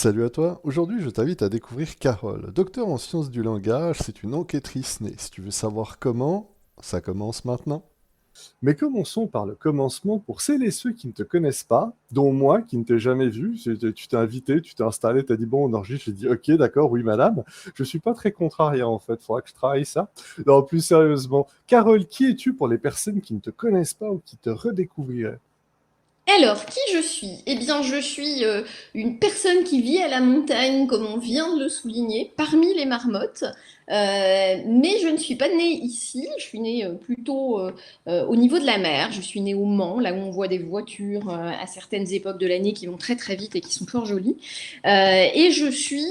Salut à toi, aujourd'hui je t'invite à découvrir Carole. Docteur en sciences du langage, c'est une enquêtrice née. Si tu veux savoir comment, ça commence maintenant. Mais commençons par le commencement pour celles et ceux qui ne te connaissent pas, dont moi qui ne t'ai jamais vu. Tu t'es invité, tu t'es installé, tu as dit bon, on enregistre. J'ai dit ok, d'accord, oui, madame. Je suis pas très contrariant en fait, faudra que je travaille ça. Non, plus sérieusement, Carole, qui es-tu pour les personnes qui ne te connaissent pas ou qui te redécouvriraient? Alors, qui je suis? Eh bien, je suis une personne qui vit à la montagne, comme on vient de le souligner, parmi les marmottes. Mais je ne suis pas née ici, je suis née plutôt au niveau de la mer. Je suis née au Mans, là où on voit des voitures à certaines époques de l'année qui vont très très vite et qui sont fort jolies. Et je suis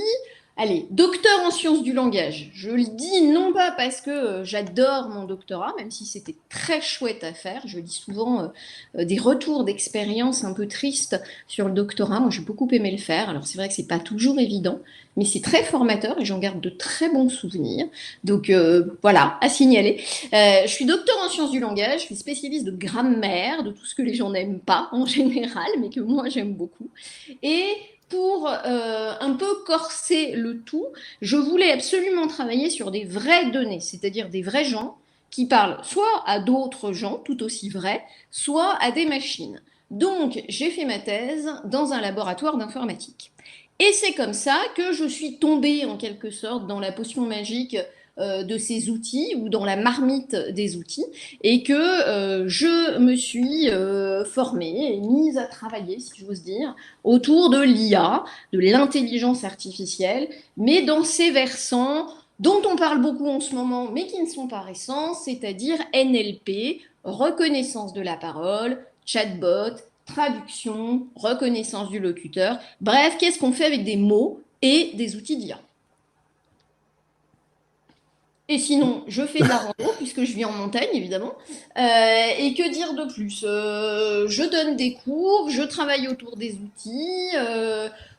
allez, docteur en sciences du langage. Je le dis non pas parce que j'adore mon doctorat, même si c'était très chouette à faire. Je dis souvent des retours d'expérience un peu tristes sur le doctorat. Moi, j'ai beaucoup aimé le faire. Alors, c'est vrai que c'est pas toujours évident, mais c'est très formateur et j'en garde de très bons souvenirs. Donc, voilà, à signaler. Je suis docteur en sciences du langage. Je suis spécialiste de grammaire, de tout ce que les gens n'aiment pas en général, mais que moi, j'aime beaucoup. Et pour un peu corser le tout, je voulais absolument travailler sur des vraies données, c'est-à-dire des vrais gens qui parlent soit à d'autres gens, tout aussi vrais, soit à des machines. Donc, j'ai fait ma thèse dans un laboratoire d'informatique. Et c'est comme ça que je suis tombée en quelque sorte dans la potion magique de ces outils ou dans la marmite des outils et que je me suis formée et mise à travailler, si j'ose dire, autour de l'IA, de l'intelligence artificielle, mais dans ces versants dont on parle beaucoup en ce moment, mais qui ne sont pas récents, c'est-à-dire NLP, reconnaissance de la parole, chatbot, traduction, reconnaissance du locuteur. Bref, qu'est-ce qu'on fait avec des mots et des outils d'IA? Et sinon, je fais de la rando, puisque je vis en montagne, évidemment. Et que dire de plus? Je donne des cours, je travaille autour des outils,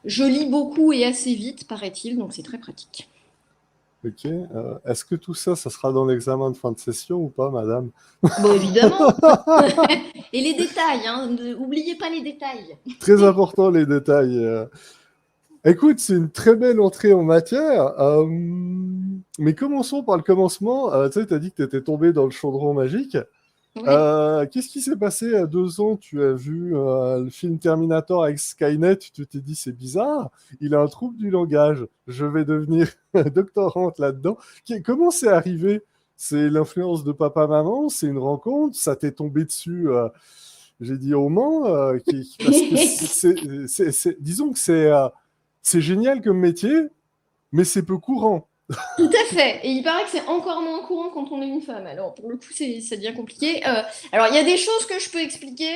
je lis beaucoup et assez vite, paraît-il, donc c'est très pratique. Ok. Est-ce que tout ça, ça sera dans l'examen de fin de session ou pas, madame? Bon, évidemment. Et les détails, hein, n'oubliez pas les détails. Très important les détails. Écoute, c'est une très belle entrée en matière. Mais commençons par le commencement. Tu sais, tu as dit que tu étais tombé dans le chaudron magique. Ouais. Qu'est-ce qui s'est passé à 2 ans? Tu as vu le film Terminator avec Skynet, tu t'es dit c'est bizarre, il a un trouble du langage, je vais devenir doctorante là-dedans. Comment c'est arrivé? C'est l'influence de papa-maman? C'est une rencontre? Ça t'est tombé dessus, j'ai dit au Mans, parce que disons que c'est génial comme métier, mais c'est peu courant. Tout à fait. Et il paraît que c'est encore moins courant quand on est une femme. Alors, pour le coup, ça devient compliqué. Alors, il y a des choses que je peux expliquer,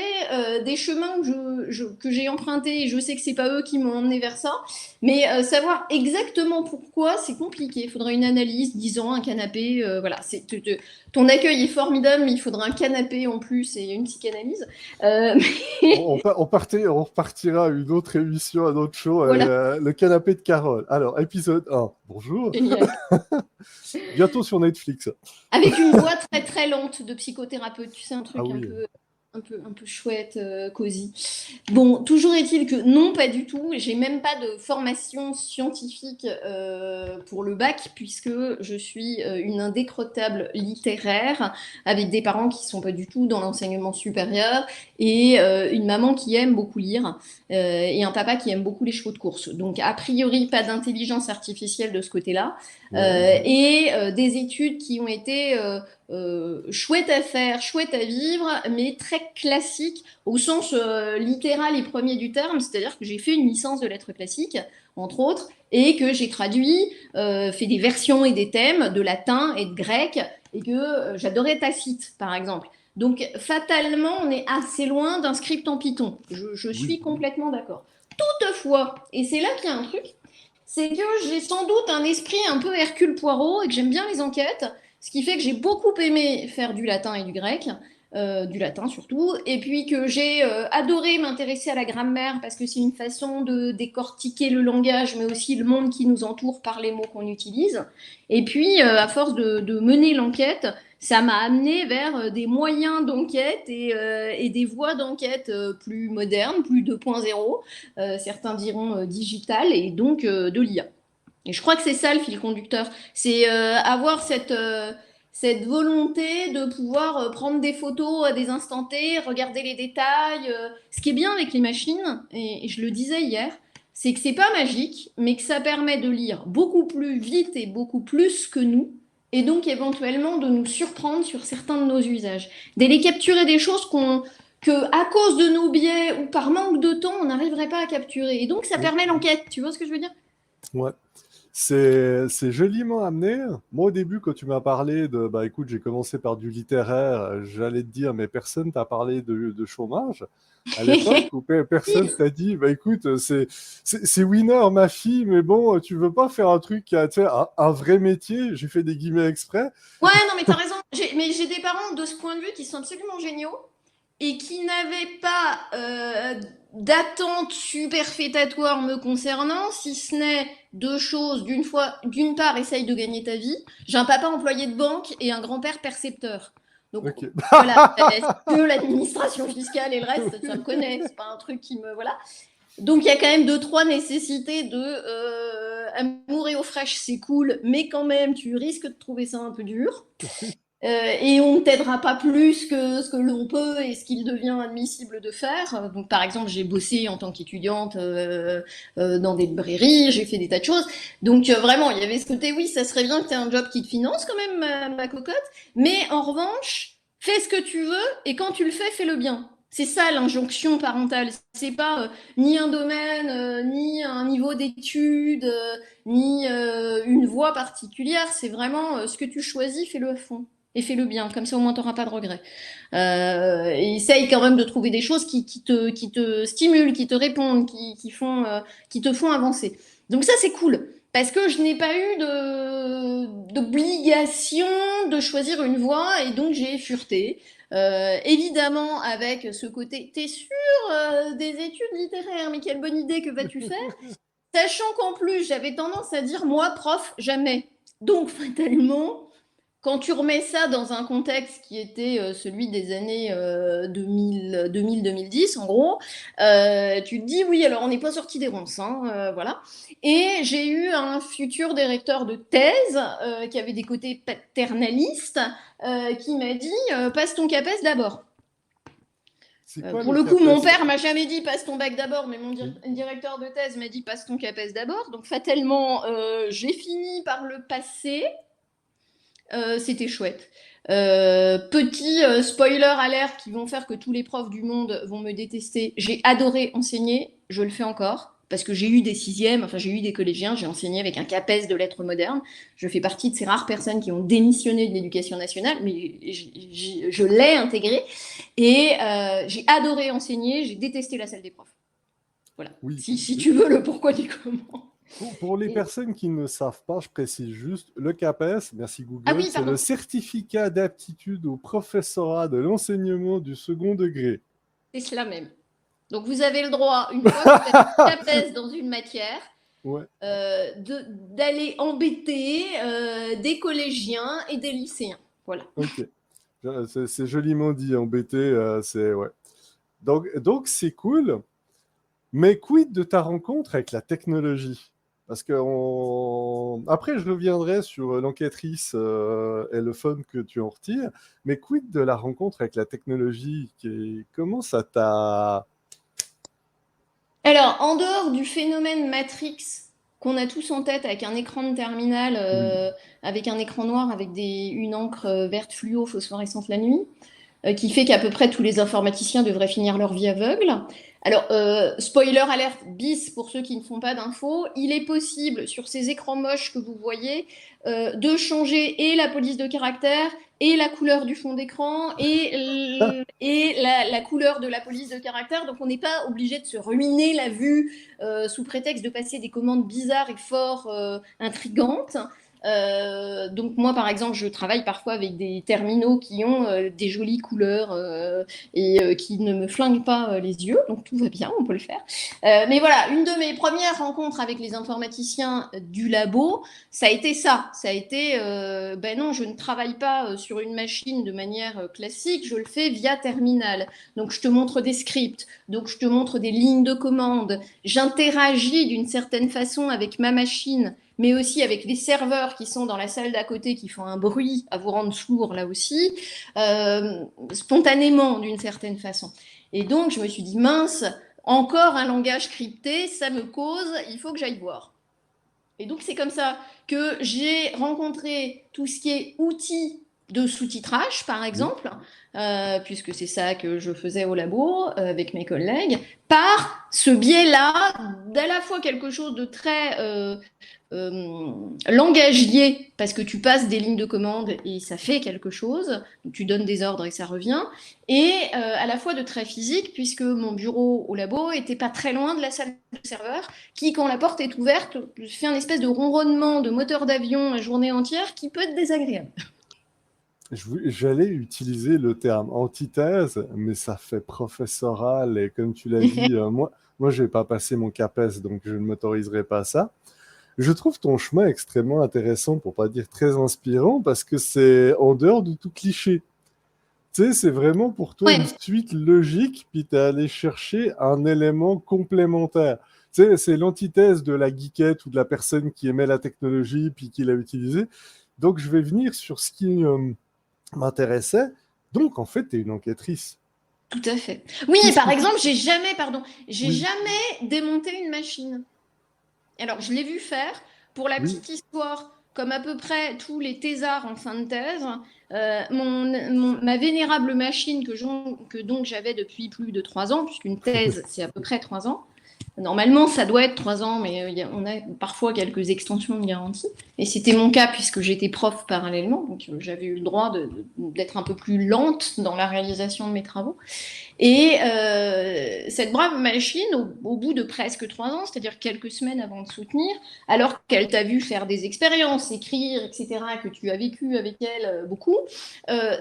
des chemins que j'ai empruntés, et je sais que c'est pas eux qui m'ont emmené vers ça. Mais savoir exactement pourquoi, c'est compliqué. Il faudrait une analyse, 10 ans, un canapé. Voilà. Ton accueil est formidable, mais il faudra un canapé en plus et une psychanalyse. Euh, On repartira à une autre émission, un autre show, voilà, le canapé de Carole. Alors, épisode 1. Bonjour. génial. Bientôt sur Netflix. Avec une voix très très lente de psychothérapeute, tu sais, un Ah truc oui. un peu chouette, cosy. Bon, toujours est-il que non, pas du tout. J'ai même pas de formation scientifique pour le bac, puisque je suis une indécrottable littéraire avec des parents qui sont pas du tout dans l'enseignement supérieur et une maman qui aime beaucoup lire et un papa qui aime beaucoup les chevaux de course. Donc, a priori, pas d'intelligence artificielle de ce côté-là Ouais. et des études qui ont été chouettes à faire, chouettes à vivre, mais très classiques au sens littéral et premier du terme, c'est-à-dire que j'ai fait une licence de lettres classiques, entre autres, et que j'ai traduit, fait des versions et des thèmes de latin et de grec, et que j'adorais Tacite, par exemple. Donc, fatalement, on est assez loin d'un script en Python. Je Oui. suis complètement d'accord. Toutefois, et c'est là qu'il y a un truc, c'est que j'ai sans doute un esprit un peu Hercule Poirot et que j'aime bien les enquêtes, ce qui fait que j'ai beaucoup aimé faire du latin et du grec, du latin surtout, et puis que j'ai adoré m'intéresser à la grammaire parce que c'est une façon de décortiquer le langage, mais aussi le monde qui nous entoure par les mots qu'on utilise. Et puis, à force de mener l'enquête, ça m'a amené vers des moyens d'enquête et des voies d'enquête plus modernes, plus 2.0, certains diront digital, et donc de l'IA. Et je crois que c'est ça le fil conducteur, c'est avoir cette volonté de pouvoir prendre des photos à des instants T, regarder les détails. Ce qui est bien avec les machines, et je le disais hier, c'est que c'est pas magique, mais que ça permet de lire beaucoup plus vite et beaucoup plus que nous, et donc éventuellement de nous surprendre sur certains de nos usages. D'aller capturer des choses que, à cause de nos biais ou par manque de temps, on n'arriverait pas à capturer. Et donc ça permet l'enquête, tu vois ce que je veux dire? Ouais. C'est joliment amené. Moi, au début, quand tu m'as parlé de, bah écoute, j'ai commencé par du littéraire, j'allais te dire, mais personne t'a parlé de chômage à l'époque, ou personne t'a dit, bah écoute, c'est winner, ma fille, mais bon, tu veux pas faire un truc qui a, tu sais, un vrai métier, j'ai fait des guillemets exprès. Ouais, non, mais t'as raison. Mais j'ai des parents de ce point de vue qui sont absolument géniaux et qui n'avaient pas d'attente superfétatoire me concernant, si ce n'est deux choses. D'une part, essaye de gagner ta vie. J'ai un papa employé de banque et un grand-père percepteur. Donc Ok. voilà, que l'administration fiscale et le reste, ça me connaît. C'est pas un truc qui me... Voilà. Donc il y a quand même deux, trois nécessités de amour et eau fraîche, c'est cool, mais quand même, tu risques de trouver ça un peu dur. Et on ne t'aidera pas plus que ce que l'on peut et ce qu'il devient admissible de faire. Donc, par exemple, j'ai bossé en tant qu'étudiante dans des librairies, j'ai fait des tas de choses. Donc, vraiment, il y avait ce côté, oui, ça serait bien que tu aies un job qui te finance quand même, ma cocotte. Mais en revanche, fais ce que tu veux et quand tu le fais, fais-le bien. C'est ça l'injonction parentale. C'est pas ni un domaine, ni un niveau d'études, ni une voie particulière. C'est vraiment ce que tu choisis, fais-le à fond et fais-le bien, comme ça au moins tu n'auras pas de regrets. Et essaye quand même de trouver des choses qui te stimulent, qui te répondent, qui te font avancer. Donc ça c'est cool, parce que je n'ai pas eu d'obligation de choisir une voie, et donc j'ai fureté. Évidemment avec ce côté, t'es sûr des études littéraires, mais quelle bonne idée, que vas-tu faire? Sachant qu'en plus j'avais tendance à dire, moi prof, jamais. Donc fatalement, quand tu remets ça dans un contexte qui était celui des années 2000-2010, en gros, tu te dis, oui, alors on n'est pas sorti des ronces, hein, voilà. Et j'ai eu un futur directeur de thèse qui avait des côtés paternalistes, qui m'a dit, passe ton CAPES d'abord. Pour le coup, mon père m'a jamais dit passe ton bac d'abord, mais mon directeur de thèse m'a dit passe ton CAPES d'abord. Donc fatalement, j'ai fini par le passer. C'était chouette. Petit spoiler alert qui vont faire que tous les profs du monde vont me détester. J'ai adoré enseigner, je le fais encore, parce que j'ai eu des sixièmes, enfin j'ai eu des collégiens, j'ai enseigné avec un CAPES de lettres modernes. Je fais partie de ces rares personnes qui ont démissionné de l'éducation nationale, mais je l'ai intégré. Et j'ai adoré enseigner, j'ai détesté la salle des profs. Voilà. Oui. Si tu veux le pourquoi du comment. Pour les personnes qui ne savent pas, je précise juste, le CAPES, merci Google, c'est le certificat d'aptitude au professorat de l'enseignement du second degré. C'est cela même. Donc vous avez le droit, une fois que vous avez CAPES dans une matière, d'aller embêter des collégiens et des lycéens. Voilà. Ok. C'est joliment dit, embêter, c'est... Ouais. Donc c'est cool, mais quid de ta rencontre avec la technologie? Parce que après, je reviendrai sur l'enquêtrice et le fun que tu en retires, mais quid de la rencontre avec la technologie? Comment ça t'a... Alors, en dehors du phénomène Matrix qu'on a tous en tête, avec un écran de terminal, avec un écran noir, avec une encre verte fluo phosphorescente la nuit, qui fait qu'à peu près tous les informaticiens devraient finir leur vie aveugle. Alors, spoiler alerte bis pour ceux qui ne font pas d'infos, il est possible sur ces écrans moches que vous voyez de changer et la police de caractère et la couleur du fond d'écran et la couleur de la police de caractère. Donc, on n'est pas obligé de se ruiner la vue sous prétexte de passer des commandes bizarres et fort intrigantes. Donc moi, par exemple, je travaille parfois avec des terminaux qui ont des jolies couleurs et qui ne me flinguent pas les yeux, donc tout va bien, on peut le faire. Mais voilà, une de mes premières rencontres avec les informaticiens du labo, ça a été ça. Ça a été, ben non, je ne travaille pas sur une machine de manière classique, je le fais via terminal. Donc je te montre des scripts, donc je te montre des lignes de commande, j'interagis d'une certaine façon avec ma machine, mais aussi avec les serveurs qui sont dans la salle d'à côté, qui font un bruit à vous rendre sourd là aussi, spontanément d'une certaine façon. Et donc je me suis dit, mince, encore un langage crypté, ça me cause, il faut que j'aille voir. Et donc c'est comme ça que j'ai rencontré tout ce qui est outils de sous-titrage, par exemple, puisque c'est ça que je faisais au labo avec mes collègues, par ce biais-là, d'à la fois quelque chose de très langagier, parce que tu passes des lignes de commande et ça fait quelque chose, tu donnes des ordres et ça revient, et à la fois de très physique, puisque mon bureau au labo était pas très loin de la salle de serveur, qui, quand la porte est ouverte, fait un espèce de ronronnement de moteur d'avion la journée entière qui peut être désagréable. J'allais utiliser le terme antithèse, mais ça fait professoral et comme tu l'as dit, moi, je n'ai pas passé mon CAPES, donc je ne m'autoriserai pas à ça. Je trouve ton chemin extrêmement intéressant, pour pas dire très inspirant, parce que c'est en dehors de tout cliché. Tu sais, c'est vraiment pour toi une Ouais. suite logique, puis tu es allé chercher un élément complémentaire. Tu sais, c'est l'antithèse de la geekette ou de la personne qui aimait la technologie puis qui l'a utilisée. Donc, je vais venir sur ce qui m'intéressait. Donc, en fait, tu es une enquêtrice. Tout à fait. Oui, Qu'est-ce par que... exemple, j'ai Oui, jamais démonté une machine. Alors, je l'ai vu faire, pour la oui. petite histoire, comme à peu près tous les thésards en fin de thèse, ma vénérable machine que donc j'avais depuis plus de 3 ans, puisqu'une thèse, c'est à peu près 3 ans. Normalement, ça doit être 3 ans, mais on a parfois quelques extensions de garantie. Et c'était mon cas puisque j'étais prof parallèlement, donc j'avais eu le droit d'être un peu plus lente dans la réalisation de mes travaux. Et cette brave machine, au bout de presque 3 ans, c'est-à-dire quelques semaines avant de soutenir, alors qu'elle t'a vu faire des expériences, écrire, etc., que tu as vécu avec elle beaucoup,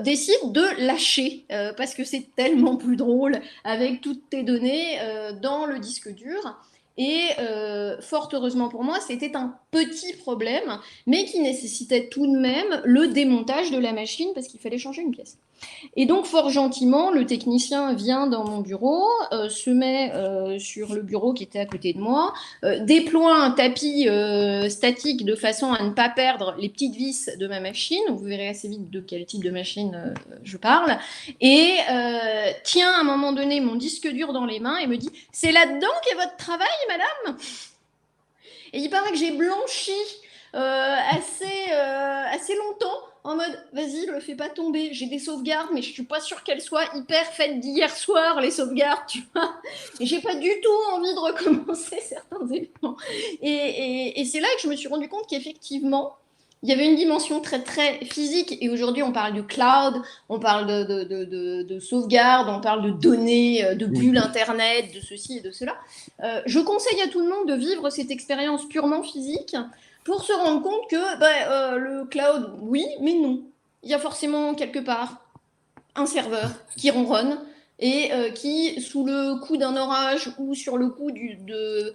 décide de lâcher parce que c'est tellement plus drôle avec toutes tes données dans le disque dur. Et fort heureusement pour moi, c'était un petit problème, mais qui nécessitait tout de même le démontage de la machine parce qu'il fallait changer une pièce. Et donc, fort gentiment, le technicien vient dans mon bureau, se met sur le bureau qui était à côté de moi, déploie un tapis statique de façon à ne pas perdre les petites vis de ma machine. Vous verrez assez vite de quel type de machine je parle. Et tient à un moment donné mon disque dur dans les mains et me dit: c'est là-dedans qu'est votre travail, madame? Et il paraît que j'ai blanchi assez longtemps en mode vas-y, le fais pas tomber. J'ai des sauvegardes, mais je suis pas sûre qu'elles soient hyper faites d'hier soir, les sauvegardes, tu vois. Et j'ai pas du tout envie de recommencer certains éléments. Et c'est là que je me suis rendu compte qu'effectivement, il y avait une dimension très très physique. Et aujourd'hui, on parle de cloud, on parle de sauvegarde, on parle de données, de Oui. bulles Internet, de ceci et de cela. Je conseille à tout le monde de vivre cette expérience purement physique pour se rendre compte que le cloud, oui, mais non. Il y a forcément quelque part un serveur qui ronronne et qui, sous le coup d'un orage ou sur le coup d'une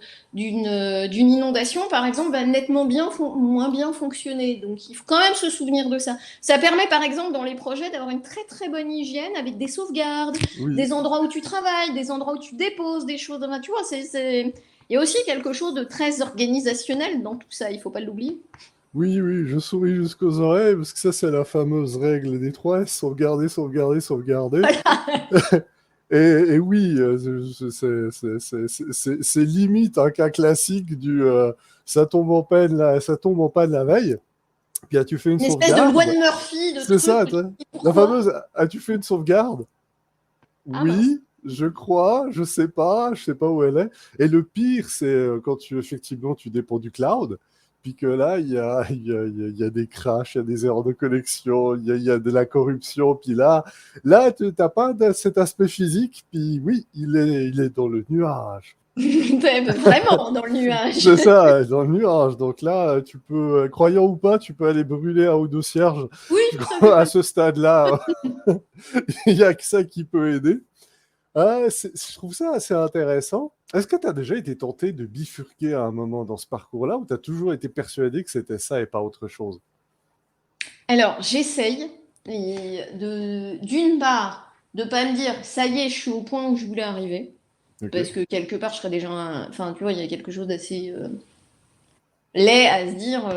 inondation, par exemple, va nettement moins bien fonctionner. Donc il faut quand même se souvenir de ça. Ça permet, par exemple, dans les projets, d'avoir une très très bonne hygiène avec des sauvegardes, Oui, des endroits où tu travailles, des endroits où tu déposes des choses. Enfin, tu vois, il y a aussi quelque chose de très organisationnel dans tout ça, il ne faut pas l'oublier. oui, oui, je souris jusqu'aux oreilles, parce que ça, c'est la fameuse règle des 3 S, sauvegarder, sauvegarder, sauvegarder. Et oui, c'est limite un cas classique du ça tombe en panne ça tombe en panne la veille, puis as-tu fait une Une espèce de loi sauvegarde? de Murphy, de C'est ça, trucs, toi. La pourquoi? fameuse as-tu fait une sauvegarde? Ah mince. Oui, je crois, je sais pas où elle est. Et le pire, c'est quand effectivement tu dépends du cloud, puis que là, il y a des crashs, il y a des erreurs de connexion, il y a de la corruption, puis là tu n'as pas cet aspect physique, puis oui, il est dans le nuage. Vraiment dans le nuage. C'est ça, dans le nuage. Donc là, tu peux, croyant ou pas, tu peux aller brûler un ou deux cierges. Oui, Je tout à crois, à fait. ce stade-là, il n'y a que ça qui peut aider. Je trouve ça assez intéressant. Est-ce que tu as déjà été tenté de bifurquer à un moment dans ce parcours-là ou tu as toujours été persuadé que c'était ça et pas autre chose? Alors, j'essaye d'une part, de pas me dire, ça y est, je suis au point où je voulais arriver. Ok. Parce que quelque part, je serais déjà. Enfin, tu vois, il y a quelque chose d'assez laid à se dire.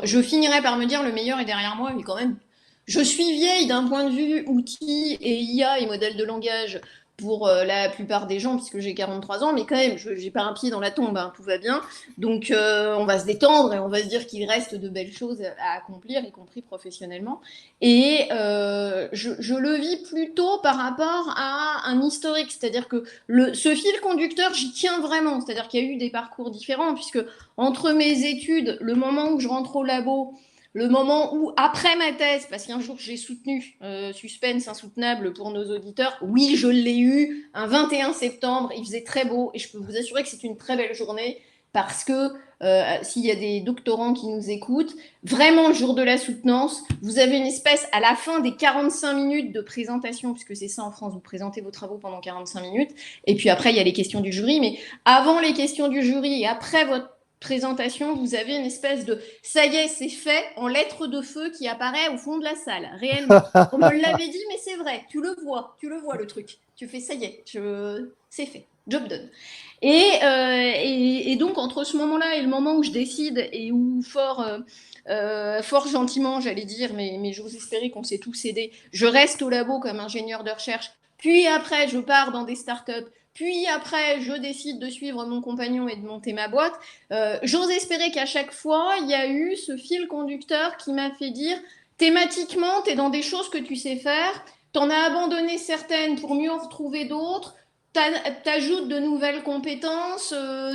Je finirais par me dire, le meilleur est derrière moi, mais quand même, je suis vieille d'un point de vue outils et IA et modèles de langage pour la plupart des gens, puisque j'ai 43 ans, mais quand même, je n'ai pas un pied dans la tombe, hein, tout va bien. Donc, on va se détendre et on va se dire qu'il reste de belles choses à accomplir, y compris professionnellement. Et je le vis plutôt par rapport à un historique, c'est-à-dire que ce fil conducteur, j'y tiens vraiment, c'est-à-dire qu'il y a eu des parcours différents, puisque entre mes études, le moment où je rentre au labo, le moment où, après ma thèse, parce qu'un jour j'ai soutenu, suspense insoutenable pour nos auditeurs, oui, je l'ai eu un 21 septembre, il faisait très beau, et je peux vous assurer que c'est une très belle journée, parce que s'il y a des doctorants qui nous écoutent, vraiment le jour de la soutenance, vous avez une espèce, à la fin des 45 minutes de présentation, puisque c'est ça en France, vous présentez vos travaux pendant 45 minutes, et puis après il y a les questions du jury, mais avant les questions du jury et après votre présentation, vous avez une espèce de ça y est, c'est fait en lettres de feu qui apparaît au fond de la salle, réellement. On me l'avait dit, mais c'est vrai, tu le vois le truc. Tu fais ça y est, c'est fait, job done. Et donc, entre ce moment-là et le moment où je décide et où fort gentiment, j'allais dire, mais j'ose espérer qu'on s'est tous aidés, je reste au labo comme ingénieur de recherche, puis après, je pars dans des startups, puis après, je décide de suivre mon compagnon et de monter ma boîte. J'ose espérer qu'à chaque fois, il y a eu ce fil conducteur qui m'a fait dire, thématiquement, tu es dans des choses que tu sais faire, t'en as abandonné certaines pour mieux en retrouver d'autres, t'ajoutes de nouvelles compétences,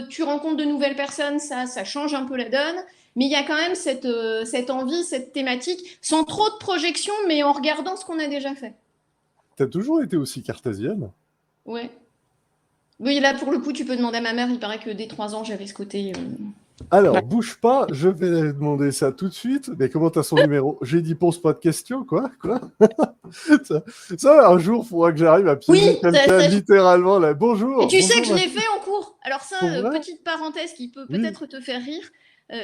tu rencontres de nouvelles personnes, ça change un peu la donne. Mais il y a quand même cette envie, cette thématique, sans trop de projection, mais en regardant ce qu'on a déjà fait. Tu as toujours été aussi cartésienne? Ouais. Oui, là, pour le coup, tu peux demander à ma mère. Il paraît que dès 3 ans, j'avais ce côté. Alors, Ouais. bouge pas, je vais demander ça tout de suite. Mais comment t'as son numéro? J'ai dit pose pas de questions, quoi? Ça, un jour, il faudra que j'arrive à piéger Oui, quelqu'un littéralement là. Et Bonjour, tu sais bonjour. que je l'ai fait en cours. Alors ça, Pour vrai? petite parenthèse qui peut Oui, peut-être te faire rire.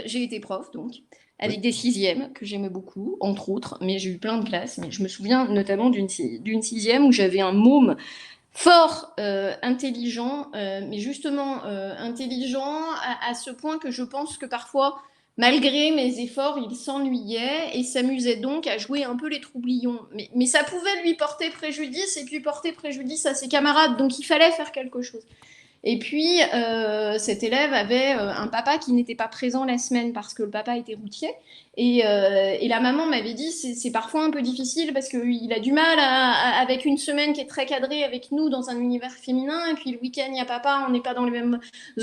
J'ai été prof, donc, oui. avec des sixièmes que j'aimais beaucoup, entre autres, mais j'ai eu plein de classes. Mais je me souviens notamment d'une sixième où j'avais un môme fort intelligent, mais justement intelligent à ce point que je pense que parfois, malgré mes efforts, il s'ennuyait et s'amusait donc à jouer un peu les troublions. Mais ça pouvait lui porter préjudice et puis porter préjudice à ses camarades, donc il fallait faire quelque chose. Et puis, cet élève avait un papa qui n'était pas présent la semaine parce que le papa était routier. Et la maman m'avait dit c'est parfois un peu difficile parce qu'il a du mal avec une semaine qui est très cadrée avec nous dans un univers féminin. Et puis le week-end, il y a papa, on n'est pas dans les mêmes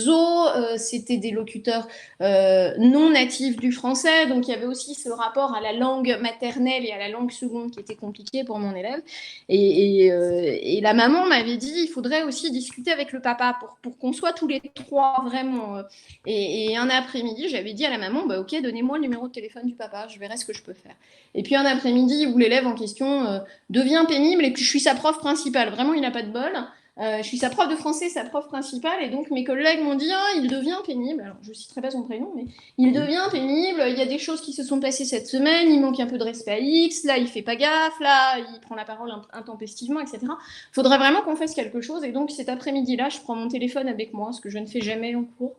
eaux. C'était des locuteurs non natifs du français. Donc il y avait aussi ce rapport à la langue maternelle et à la langue seconde qui était compliqué pour mon élève. Et la maman m'avait dit il faudrait aussi discuter avec le papa pour qu'on soit tous les trois vraiment. Et un après-midi, j'avais dit à la maman bah, ok, donnez-moi le numéro de téléphone du papa, je verrai ce que je peux faire. Et puis un après-midi où l'élève en question devient pénible et puis je suis sa prof principale. Vraiment, il n'a pas de bol. Je suis sa prof de français, sa prof principale, et donc mes collègues m'ont dit ah, il devient pénible. Alors je ne citerai pas son prénom, mais il devient pénible. Il y a des choses qui se sont passées cette semaine, il manque un peu de respect à X, là il fait pas gaffe, là il prend la parole intempestivement, etc. Il faudrait vraiment qu'on fasse quelque chose. Et donc cet après-midi-là, je prends mon téléphone avec moi, ce que je ne fais jamais en cours.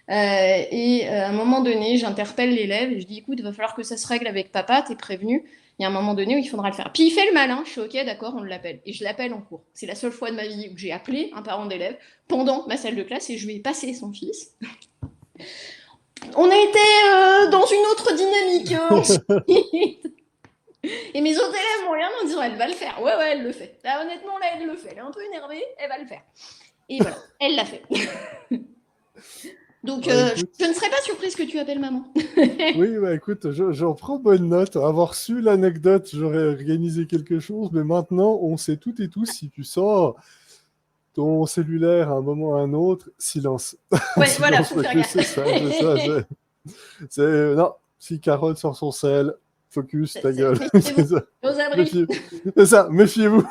À un moment donné, j'interpelle l'élève et je dis écoute, il va falloir que ça se règle avec papa, t'es prévenu. Il y a un moment donné où il faudra le faire. Puis il fait le malin, je suis ok, d'accord, on l'appelle. Et je l'appelle en cours. C'est la seule fois de ma vie où j'ai appelé un parent d'élève pendant ma salle de classe et je lui ai passé son fils. On a été dans une autre dynamique ensuite. Et mes autres élèves m'ont regardé en disant elle va le faire. Ouais, elle le fait. Là, honnêtement, là, elle le fait. Elle est un peu énervée, elle va le faire. Et voilà, elle l'a fait. Donc, je ne serais pas surprise que tu appelles maman. Oui, bah, écoute, j'en prends bonne note. Avoir su l'anecdote, j'aurais organisé quelque chose, mais maintenant, on sait toutes et tous, si tu sors ton cellulaire à un moment ou à un autre, silence. Ouais, voilà, Silence faut faire focus, gaffe. non, si Carole sort son sel, focus, ta gueule. Méfiez-vous, C'est ça. aux abris. C'est ça, méfiez-vous.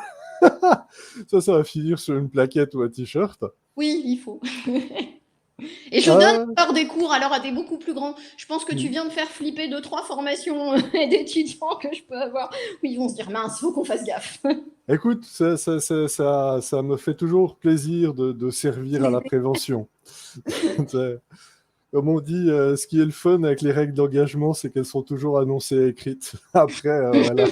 Ça va finir sur une plaquette ou un t-shirt. Oui, il faut. Et je donne Ah, encore des cours alors à des beaucoup plus grands. Je pense que tu viens de faire flipper 2-3 formations d'étudiants que je peux avoir où ils vont se dire mince, faut qu'on fasse gaffe. écoute, ça me fait toujours plaisir de servir à la prévention. Comme on dit, ce qui est le fun avec les règles d'engagement, c'est qu'elles sont toujours annoncées et écrites. Après, voilà.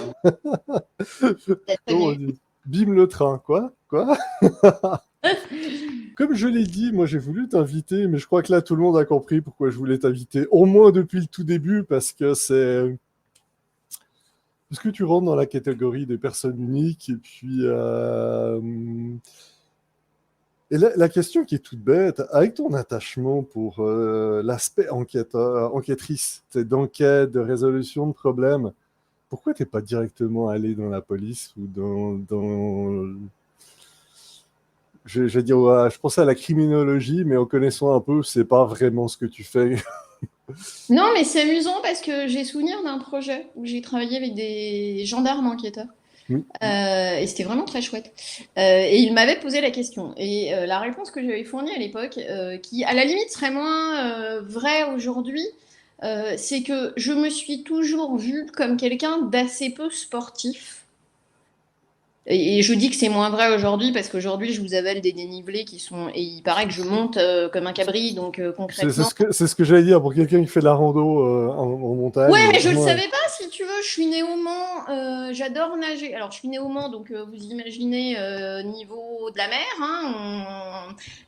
Comment on dit bim le train, quoi. Comme je l'ai dit, moi j'ai voulu t'inviter, mais je crois que là tout le monde a compris pourquoi je voulais t'inviter. Au moins depuis le tout début, parce que tu rentres dans la catégorie des personnes uniques. Et puis, et la question qui est toute bête, avec ton attachement pour l'aspect enquêtrice, d'enquête, de résolution de problèmes, pourquoi t'es pas directement allé dans la police ou je vais dire, ouais, je pensais à la criminologie, mais en connaissant un peu, c'est pas vraiment ce que tu fais. Non, mais c'est amusant parce que j'ai souvenir d'un projet où j'ai travaillé avec des gendarmes enquêteurs. Et c'était vraiment très chouette. Et ils m'avaient posé la question. Et la réponse que j'avais fournie à l'époque, qui à la limite serait moins vraie aujourd'hui, c'est que je me suis toujours vue comme quelqu'un d'assez peu sportif. Et je dis que c'est moins vrai aujourd'hui parce qu'aujourd'hui, je vous avale des dénivelés qui sont. Et il paraît que je monte comme un cabri, donc concrètement. C'est ce que j'allais dire pour quelqu'un qui fait de la rando en montagne. Ouais, mais je le savais pas, si tu veux. Je suis née au Mans, j'adore nager. Alors, je suis née au Mans, donc vous imaginez niveau de la mer.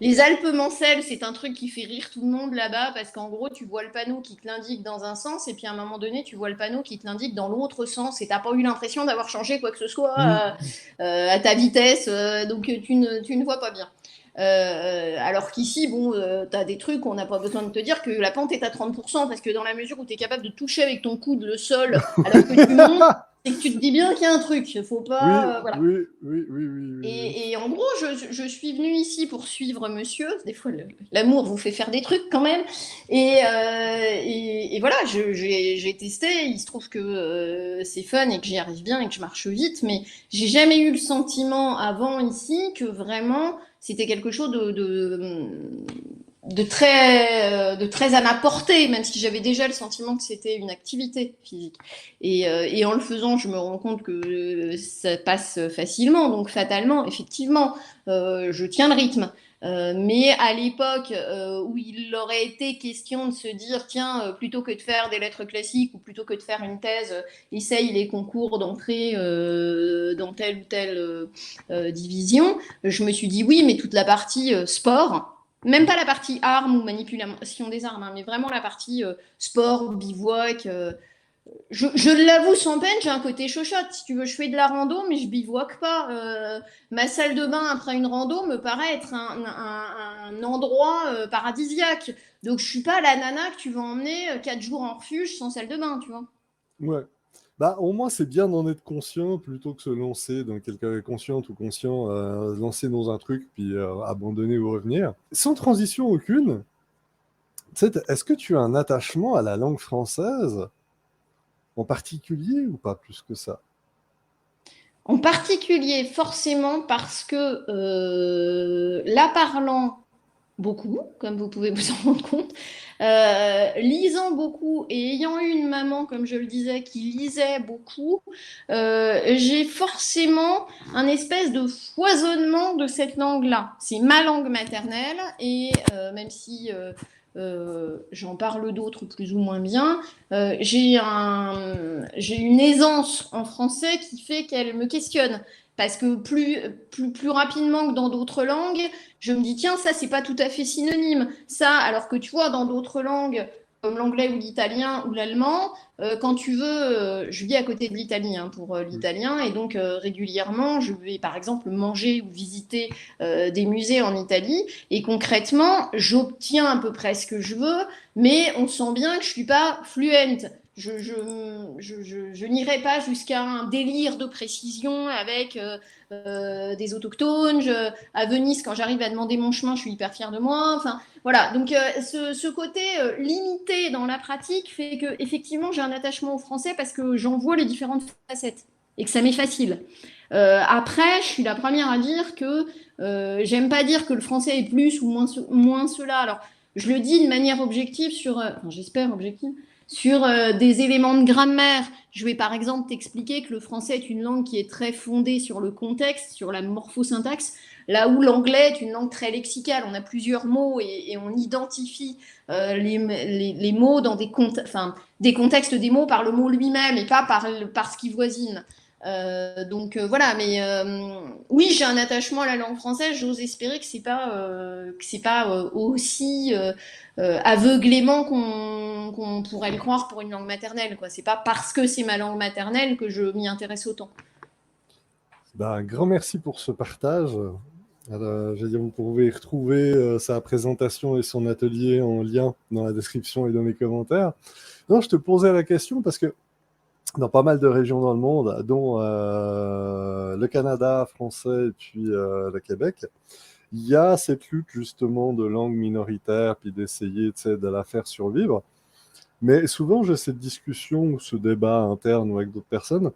Les Alpes mancelles, c'est un truc qui fait rire tout le monde là-bas parce qu'en gros, tu vois le panneau qui te l'indique dans un sens et puis à un moment donné, tu vois le panneau qui te l'indique dans l'autre sens et t'as pas eu l'impression d'avoir changé quoi que ce soit à ta vitesse, donc tu ne vois pas bien. Alors qu'ici, bon, tu as des trucs, on n'a pas besoin de te dire que la pente est à 30%, parce que dans la mesure où tu es capable de toucher avec ton coude le sol alors que tu montes, c'est que tu te dis bien qu'il y a un truc. Faut pas. Voilà. Oui. Et en gros, je suis venue ici pour suivre monsieur. Des fois, l'amour vous fait faire des trucs quand même. Et voilà, j'ai testé. Il se trouve que c'est fun et que j'y arrive bien et que je marche vite, mais j'ai jamais eu le sentiment avant ici que vraiment c'était quelque chose de très à ma portée, même si j'avais déjà le sentiment que c'était une activité physique. Et en le faisant, je me rends compte que ça passe facilement, donc fatalement, effectivement, je tiens le rythme. Mais à l'époque où il aurait été question de se dire, tiens, plutôt que de faire des lettres classiques ou plutôt que de faire une thèse, essaye les concours d'entrée dans telle ou telle division, je me suis dit oui, mais toute la partie sport, même pas la partie armes ou manipulation des armes, mais vraiment la partie sport, bivouac. Je l'avoue sans peine, j'ai un côté chochotte. Si tu veux, je fais de la rando, mais je bivouac pas. Ma salle de bain après une rando me paraît être un endroit paradisiaque. Donc je suis pas la nana que tu vas emmener 4 jours en refuge sans salle de bain, tu vois. Ouais. Bah, au moins, c'est bien d'en être conscient plutôt que se lancer dans quelqu'un consciente ou conscient, lancer dans un truc puis abandonner ou revenir. Sans transition aucune, est-ce que tu as un attachement à la langue française en particulier ou pas plus que ça? En particulier, forcément, parce que la parlant beaucoup, comme vous pouvez vous en rendre compte, lisant beaucoup et ayant eu une maman, comme je le disais, qui lisait beaucoup, j'ai forcément un espèce de foisonnement de cette langue-là. C'est ma langue maternelle et même si j'en parle d'autres plus ou moins bien, j'ai une aisance en français qui fait qu'elle me questionne. Parce que plus rapidement que dans d'autres langues, je me dis, tiens, ça, c'est pas tout à fait synonyme. Ça, alors que tu vois, dans d'autres langues, comme l'anglais ou l'italien ou l'allemand, quand tu veux, je vis à côté de l'Italie pour l'italien, et donc régulièrement, je vais par exemple manger ou visiter des musées en Italie, et concrètement, j'obtiens à peu près ce que je veux, mais on sent bien que je suis pas fluente. je n'irai pas jusqu'à un délire de précision avec des autochtones. À Venise, quand j'arrive à demander mon chemin, je suis hyper fière de moi. Enfin, voilà. Donc, ce côté limité dans la pratique fait que, effectivement, j'ai un attachement au français parce que j'en vois les différentes facettes et que ça m'est facile. Après, je suis la première à dire que j'aime pas dire que le français est plus ou moins cela. Alors, je le dis de manière objective enfin, j'espère objective, sur des éléments de grammaire. Je vais par exemple t'expliquer que le français est une langue qui est très fondée sur le contexte, sur la morphosyntaxe, là où l'anglais est une langue très lexicale. On a plusieurs mots et on identifie les mots dans des contextes des mots par le mot lui-même et pas par ce qui voisine. Donc voilà, mais oui, j'ai un attachement à la langue française. J'ose espérer que c'est pas aussi aveuglément qu'on pourrait le croire pour une langue maternelle, quoi. C'est pas parce que c'est ma langue maternelle que je m'y intéresse autant. Ben, un grand merci pour ce partage. Je veux dire, vous pouvez retrouver sa présentation et son atelier en lien dans la description et dans les commentaires. Non, je te posais la question parce que dans pas mal de régions dans le monde, dont le Canada français et puis le Québec, il y a cette lutte justement de langue minoritaire, puis d'essayer de la faire survivre. Mais souvent, j'ai cette discussion ou ce débat interne ou avec d'autres personnes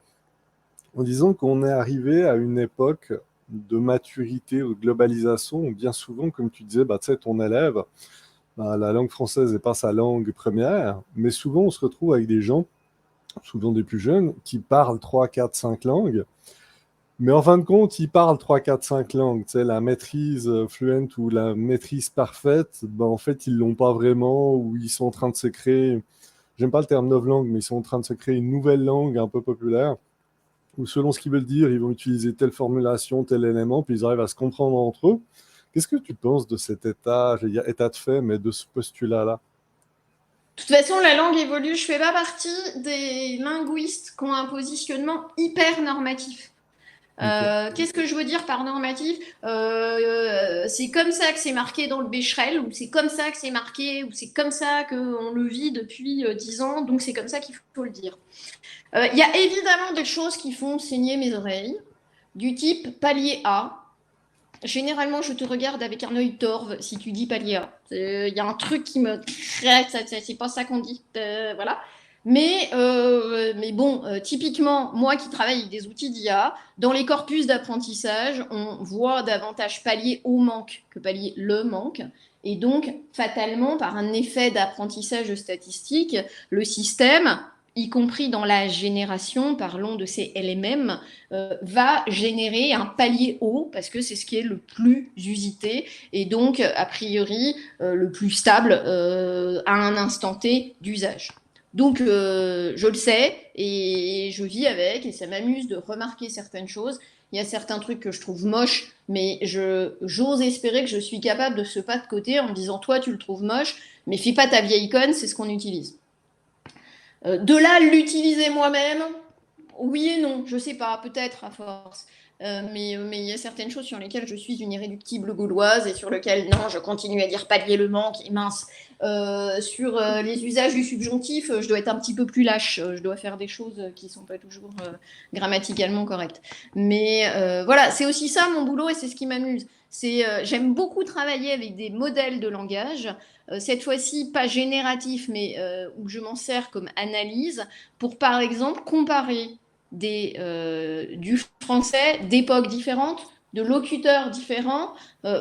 en disant qu'on est arrivé à une époque de maturité ou de globalisation où bien souvent, comme tu disais, bah, ton élève, bah, la langue française n'est pas sa langue première, mais souvent on se retrouve avec des gens, souvent des plus jeunes, qui parlent 3, 4, 5 langues, mais en fin de compte, ils parlent 3, 4, 5 langues. Tu sais, la maîtrise fluente ou la maîtrise parfaite, ben, en fait, ils ne l'ont pas vraiment, ou ils sont en train de se créer, j'aime pas le terme novlangue, mais ils sont en train de se créer une nouvelle langue un peu populaire, où selon ce qu'ils veulent dire, ils vont utiliser telle formulation, tel élément, puis ils arrivent à se comprendre entre eux. Qu'est-ce que tu penses de cet état, je veux dire état de fait, mais de ce postulat-là? De toute façon, la langue évolue. Je fais pas partie des linguistes qui ont un positionnement hyper normatif. Ok. Qu'est-ce que je veux dire par normatif? C'est comme ça que c'est marqué dans le Becherel, ou c'est comme ça que c'est marqué, ou c'est comme ça qu'on le vit depuis 10 ans, donc c'est comme ça qu'il faut le dire. Il y a évidemment des choses qui font saigner mes oreilles, du type palier A. Généralement, je te regarde avec un œil torve si tu dis palier A. Il y a un truc qui me... C'est pas ça qu'on dit. Voilà. Mais bon, typiquement, moi qui travaille avec des outils d'IA, dans les corpus d'apprentissage, on voit davantage palier au manque que palier le manque. Et donc, fatalement, par un effet d'apprentissage statistique, le système, y compris dans la génération, parlons de ces LMM, va générer un palier haut parce que c'est ce qui est le plus usité et donc, a priori, le plus stable à un instant T d'usage. Donc, je le sais et je vis avec et ça m'amuse de remarquer certaines choses. Il y a certains trucs que je trouve moches, mais j'ose espérer que je suis capable de ce pas de côté en me disant, toi, tu le trouves moche, mais fais pas ta vieille conne, c'est ce qu'on utilise. De là, l'utiliser moi-même, oui et non, je sais pas, peut-être à force. Mais il y a certaines choses sur lesquelles je suis une irréductible gauloise et sur lesquelles, non, je continue à dire palier le manque et mince. Sur les usages du subjonctif, je dois être un petit peu plus lâche. Je dois faire des choses qui sont pas toujours grammaticalement correctes. Mais voilà, c'est aussi ça mon boulot et c'est ce qui m'amuse. J'aime beaucoup travailler avec des modèles de langage. Cette fois-ci, pas génératif, mais où je m'en sers comme analyse pour, par exemple, comparer du français d'époques différentes, de locuteurs différents,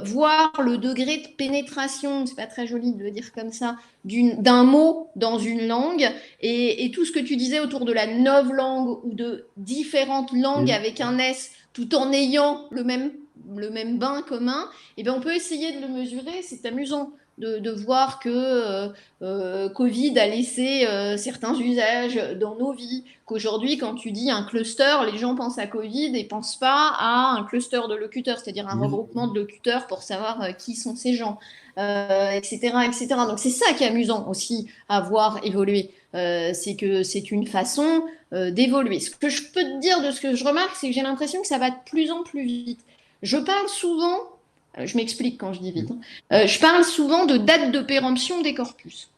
voir le degré de pénétration, c'est pas très joli de le dire comme ça, d'un mot dans une langue, et tout ce que tu disais autour de la novlangue ou de différentes langues avec un S, tout en ayant le même bain commun, et bien on peut essayer de le mesurer, c'est amusant. De voir que Covid a laissé certains usages dans nos vies, qu'aujourd'hui, quand tu dis un cluster, les gens pensent à Covid et ne pensent pas à un cluster de locuteurs, c'est-à-dire un regroupement de locuteurs pour savoir qui sont ces gens, etc., etc. Donc c'est ça qui est amusant aussi à voir évoluer. C'est que c'est une façon d'évoluer. Ce que je peux te dire de ce que je remarque, c'est que j'ai l'impression que ça va de plus en plus vite. Je parle souvent... Je m'explique quand je dis vite. Je parle souvent de date de péremption des corpus.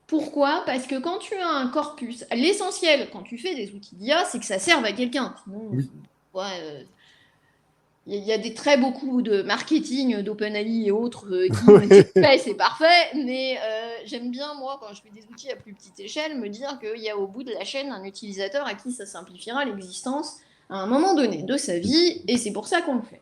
Pourquoi? Parce que quand tu as un corpus, l'essentiel quand tu fais des outils d'IA, c'est que ça serve à quelqu'un. Sinon, Oui. ouais, il y a des très beaucoup de marketing d'OpenAI et autres qui Oui. c'est parfait, mais j'aime bien, moi, quand je fais des outils à plus petite échelle, me dire qu'il y a au bout de la chaîne un utilisateur à qui ça simplifiera l'existence à un moment donné de sa vie, et c'est pour ça qu'on le fait.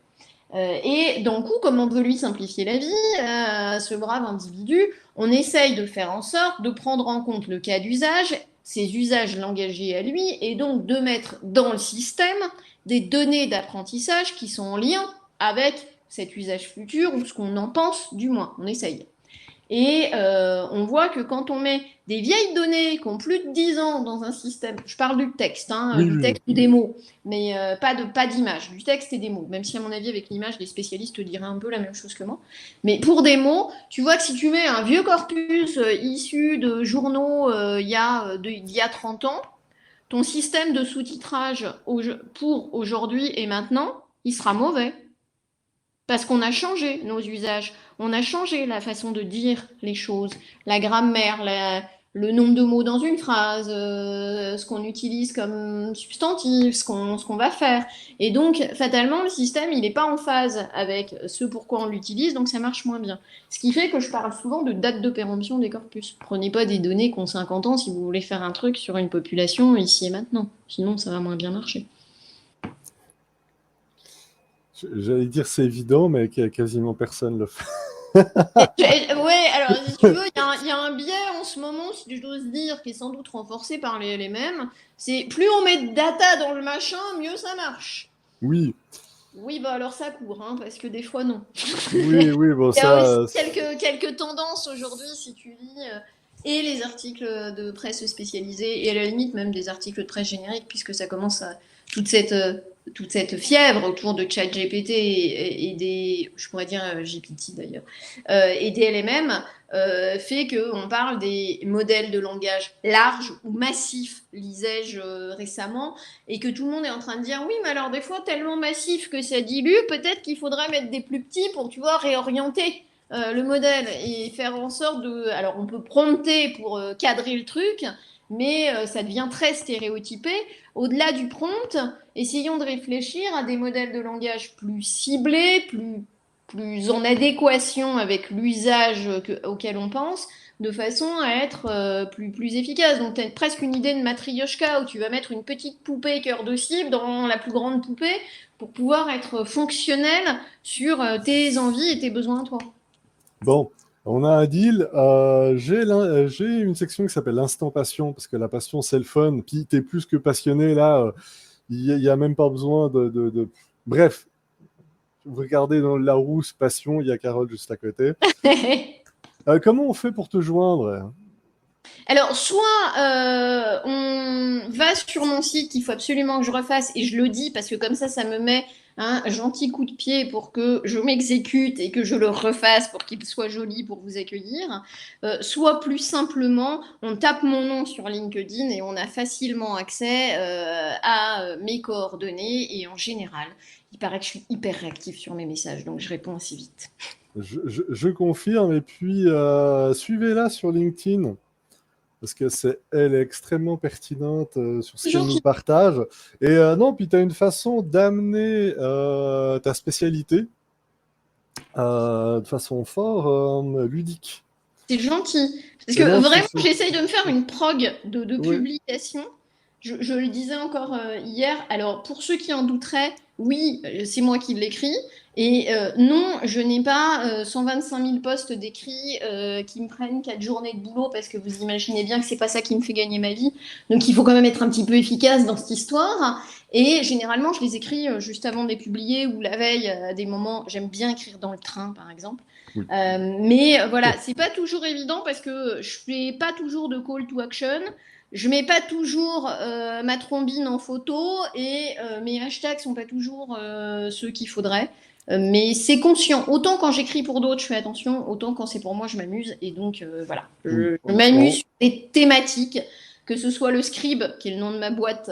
Et d'un coup, comme on veut lui simplifier la vie, ce brave individu, on essaye de faire en sorte de prendre en compte le cas d'usage, ses usages langagiers à lui, et donc de mettre dans le système des données d'apprentissage qui sont en lien avec cet usage futur, ou ce qu'on en pense du moins, on essaye. Et on voit que quand on met des vieilles données qui ont plus de 10 ans dans un système, je parle du texte, Oui, du oui, texte ou des mots, mais pas d'image, du texte et des mots, même si à mon avis avec l'image, les spécialistes diraient un peu la même chose que moi. Mais pour des mots, tu vois que si tu mets un vieux corpus issu de journaux il y a 30 ans, ton système de sous-titrage pour aujourd'hui et maintenant, il sera mauvais. Parce qu'on a changé nos usages, on a changé la façon de dire les choses, la grammaire, le nombre de mots dans une phrase, ce qu'on utilise comme substantif, ce qu'on va faire. Et donc, fatalement, le système, il n'est pas en phase avec ce pourquoi on l'utilise, donc ça marche moins bien. Ce qui fait que je parle souvent de date de péremption des corpus. Prenez pas des données qui ont 50 ans si vous voulez faire un truc sur une population ici et maintenant. Sinon, ça va moins bien marcher. J'allais dire c'est évident, mais quasiment personne le fait. Ouais, alors si tu veux, il y a un biais en ce moment, si j'ose dire, qui est sans doute renforcé par les mêmes. C'est plus on met de data dans le machin, mieux ça marche. Oui, Oui, bah alors ça court, hein, parce que des fois non. oui, oui, bon, Il y a ça. aussi quelques tendances aujourd'hui, si tu lis, et les articles de presse spécialisés, et à la limite même des articles de presse génériques, puisque ça commence à toute cette fièvre autour de ChatGPT et des, je pourrais dire GPT d'ailleurs, et des LMM, fait qu'on parle des modèles de langage larges ou massifs, lisais-je récemment, et que tout le monde est en train de dire oui, mais alors des fois tellement massif que ça dilue, peut-être qu'il faudrait mettre des plus petits pour, tu vois, réorienter le modèle et faire en sorte de... Alors on peut prompter pour cadrer le truc, mais ça devient très stéréotypé. Au-delà du prompt, essayons de réfléchir à des modèles de langage plus ciblés, plus en adéquation avec l'usage auquel on pense, de façon à être plus efficace. Donc, tu as presque une idée de matrioshka où tu vas mettre une petite poupée cœur de cible dans la plus grande poupée pour pouvoir être fonctionnel sur tes envies et tes besoins à toi. Bon, on a un deal. J'ai une section qui s'appelle l'instant passion, parce que la passion, c'est le fun. Puis t'es plus que passionné, là. Il n'y a même pas besoin Bref, vous regardez dans la rousse passion, il y a Carole juste à côté. Comment on fait pour te joindre? Alors, soit on va sur mon site, il faut absolument que je refasse, et je le dis parce que comme ça me met un gentil coup de pied pour que je m'exécute et que je le refasse pour qu'il soit joli pour vous accueillir. Soit plus simplement, on tape mon nom sur LinkedIn et on a facilement accès à mes coordonnées, et en général, il paraît que je suis hyper réactive sur mes messages, donc je réponds assez vite. Je confirme. Et puis, suivez-la sur LinkedIn, parce que elle est extrêmement pertinente sur ce C'est qu'elle nous gentil. partage. Et non, puis tu as une façon d'amener ta spécialité de façon fort ludique. C'est gentil. Parce Et que non, vraiment, j'essaye de me faire une prog de oui, publication. Je le disais encore hier. Alors, pour ceux qui en douteraient, oui, c'est moi qui l'écris. Et non, je n'ai pas 125 000 postes d'écrits qui me prennent 4 journées de boulot, parce que vous imaginez bien que c'est pas ça qui me fait gagner ma vie. Donc, il faut quand même être un petit peu efficace dans cette histoire. Et généralement, je les écris juste avant de les publier ou la veille à des moments. J'aime bien écrire dans le train, par exemple. oui. Mais voilà, c'est pas toujours évident parce que je fais pas toujours de call to action. Je mets pas toujours ma trombine en photo, et mes hashtags sont pas toujours ceux qu'il faudrait. Mais c'est conscient. Autant quand j'écris pour d'autres, je fais attention, autant quand c'est pour moi, je m'amuse. Et donc voilà, Oui. je m'amuse sur des thématiques, que ce soit le scribe, qui est le nom de ma boîte,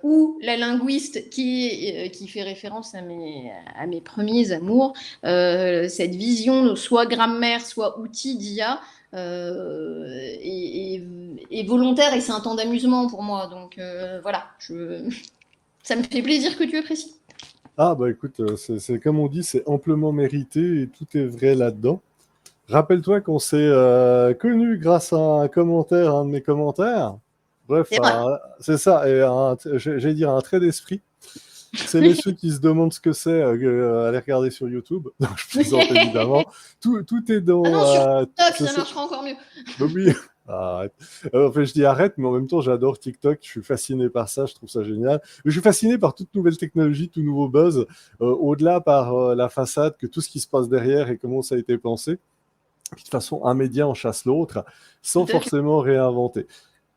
ou la linguiste qui fait référence à mes premiers amours. Cette vision, soit grammaire, soit outil d'IA, et volontaire, et c'est un temps d'amusement pour moi. Donc voilà, ça me fait plaisir que tu apprécies. Ah bah écoute, c'est comme on dit, c'est amplement mérité et tout est vrai là-dedans. Rappelle-toi qu'on s'est connus grâce à un commentaire, un de mes commentaires. Bref, C'est vrai. c'est ça, et j'allais dire un trait d'esprit. C'est messieurs qui se demandent ce que c'est, aller regarder sur YouTube. Donc je plaisante évidemment. Tout est Ah non, dans... sur TikTok, c'est ça ça. marchera encore mieux. Donc oui, arrête. Enfin, je dis arrête, mais en même temps, j'adore TikTok. Je suis fasciné par ça, je trouve ça génial. Je suis fasciné par toute nouvelle technologie, tout nouveau buzz, au-delà par la façade, que tout ce qui se passe derrière et comment ça a été pensé. Puis, de toute façon, un média en chasse l'autre, sans Tout à fait. forcément réinventer.